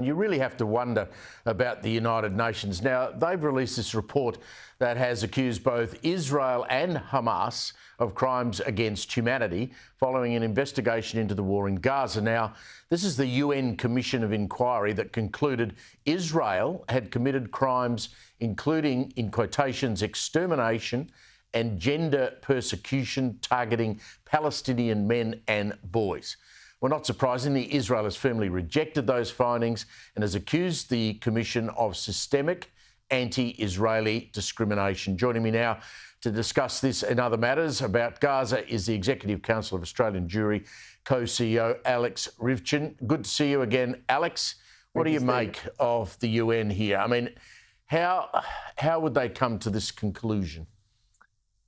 You really have to wonder about the United Nations. Now, they've released this report that has accused both Israel and Hamas of crimes against humanity following an investigation into the war in Gaza. Now, this is the UN Commission of Inquiry that concluded Israel had committed crimes including, in quotations, extermination and gender persecution targeting Palestinian men and boys. Well, not surprisingly, Israel has firmly rejected those findings and has accused the Commission of systemic anti-Israeli discrimination. Joining me now to discuss this and other matters about Gaza is the Executive Council of Australian Jewry co-CEO Alex Rivchin. Good to see you again, Alex. What do you make of the UN here? I mean, how would they come to this conclusion?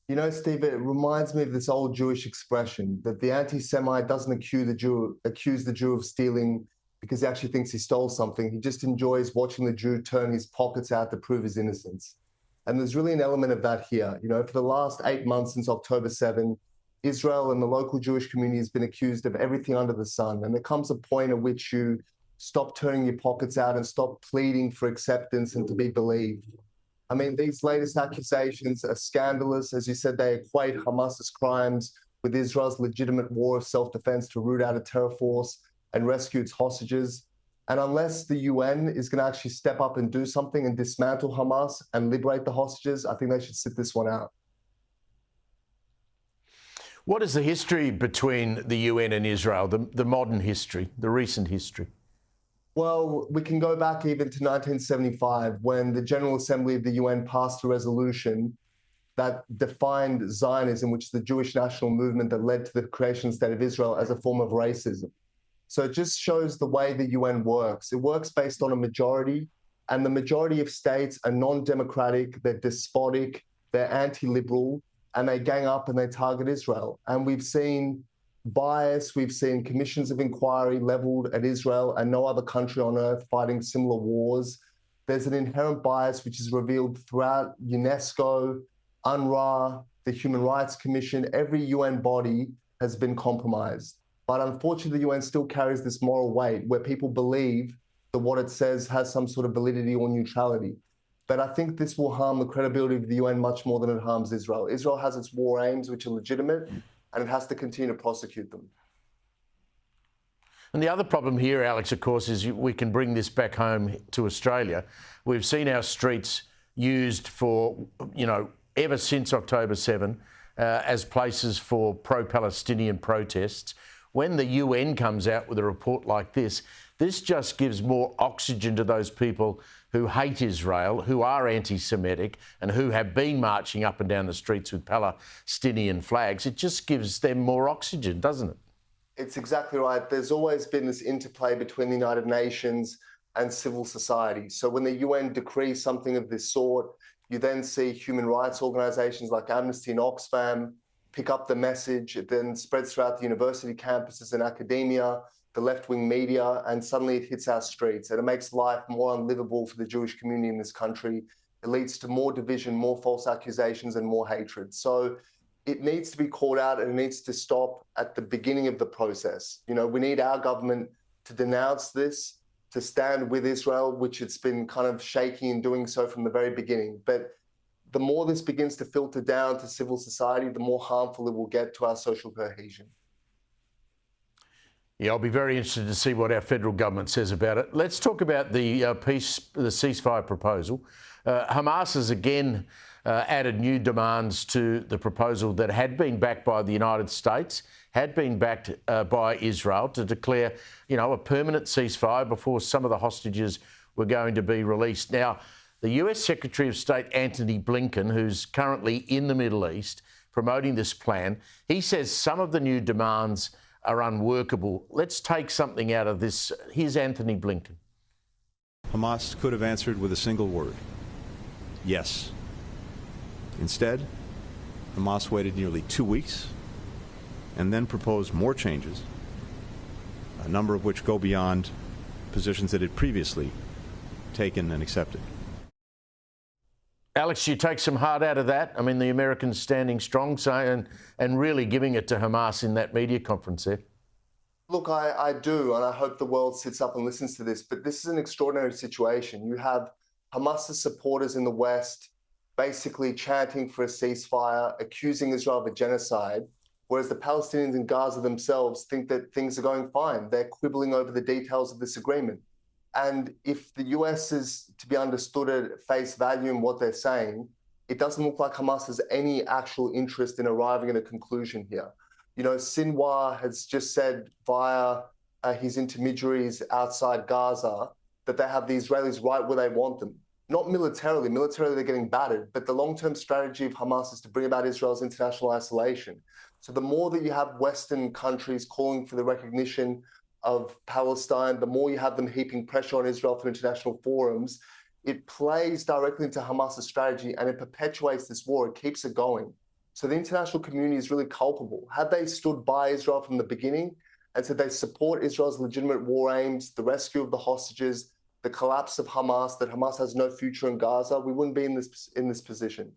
You know, Steve, it reminds me of this old Jewish expression that the anti-Semite doesn't accuse the Jew of stealing because he actually thinks he stole something. He just enjoys watching the Jew turn his pockets out to prove his innocence. And there's really an element of that here. You know, for the last 8 months since October 7, Israel and the local Jewish community has been accused of everything under the sun. And there comes a point at which you stop turning your pockets out and stop pleading for acceptance and to be believed. I mean, these latest accusations are scandalous. As you said, they equate Hamas's crimes with Israel's legitimate war of self-defense to root out a terror force and rescue its hostages. And unless the UN is going to actually step up and do something and dismantle Hamas and liberate the hostages, I think they should sit this one out. What is the history between the UN and Israel, the modern history, the recent history? Well, we can go back even to 1975 when the General Assembly of the UN passed a resolution that defined Zionism, which is the Jewish national movement that led to the creation of the State of Israel, as a form of racism. So it just shows the way the UN works. It works based on a majority, and the majority of states are non-democratic, they're despotic, they're anti-liberal, and they gang up and they target Israel. And we've seen bias, we've seen commissions of inquiry leveled at Israel and no other country on earth fighting similar wars. There's an inherent bias which is revealed throughout UNESCO, UNRWA, the Human Rights Commission. Every UN body has been compromised. But unfortunately, the UN still carries this moral weight where people believe that what it says has some sort of validity or neutrality. But I think this will harm the credibility of the UN much more than it harms Israel. Israel has its war aims, which are legitimate, and it has to continue to prosecute them. And the other problem here, Alex, of course, is we can bring this back home to Australia. We've seen our streets used for, ever since October 7 as places for pro-Palestinian protests. When the UN comes out with a report like this just gives more oxygen to those people who hate Israel, who are anti-Semitic and who have been marching up and down the streets with Palestinian flags. It just gives them more oxygen, doesn't it? It's exactly right. There's always been this interplay between the United Nations and civil society. So when the UN decrees something of this sort, you then see human rights organizations like Amnesty and Oxfam pick up the message. It then spreads throughout the university campuses and academia, the left-wing media, and suddenly it hits our streets. And it makes life more unlivable for the Jewish community in this country. It leads to more division, more false accusations, and more hatred. So it needs to be called out, and it needs to stop at the beginning of the process. You know, we need our government to denounce this, to stand with Israel, which it's been kind of shaky in doing so from the very beginning. But the more this begins to filter down to civil society, the more harmful it will get to our social cohesion. Yeah, I'll be very interested to see what our federal government says about it. Let's talk about the ceasefire proposal. Hamas has again added new demands to the proposal that had been backed by the United States, had been backed by Israel to declare, a permanent ceasefire before some of the hostages were going to be released. Now, the US Secretary of State Antony Blinken, who's currently in the Middle East promoting this plan, he says some of the new demands are unworkable. Let's take something out of this. Here's Antony Blinken. Hamas could have answered with a single word: yes. Instead, Hamas waited nearly 2 weeks and then proposed more changes, a number of which go beyond positions it had previously taken and accepted. Alex, you take some heart out of that. I mean, the Americans standing strong, saying and really giving it to Hamas in that media conference there. Look, I do, and I hope the world sits up and listens to this, but this is an extraordinary situation. You have Hamas's supporters in the West basically chanting for a ceasefire, accusing Israel of a genocide, whereas the Palestinians in Gaza themselves think that things are going fine. They're quibbling over the details of this agreement. And if the US is to be understood at face value in what they're saying, it doesn't look like Hamas has any actual interest in arriving at a conclusion here. You know, Sinwar has just said via his intermediaries outside Gaza that they have the Israelis right where they want them. Not militarily. Militarily, they're getting battered. But the long-term strategy of Hamas is to bring about Israel's international isolation. So the more that you have Western countries calling for the recognition of Palestine, the more you have them heaping pressure on Israel for international forums, it plays directly into Hamas's strategy and it perpetuates this war. It keeps it going. So the international community is really culpable. Had they stood by Israel from the beginning and said they support Israel's legitimate war aims, the rescue of the hostages, the collapse of Hamas, that Hamas has no future in Gaza, we wouldn't be in this position.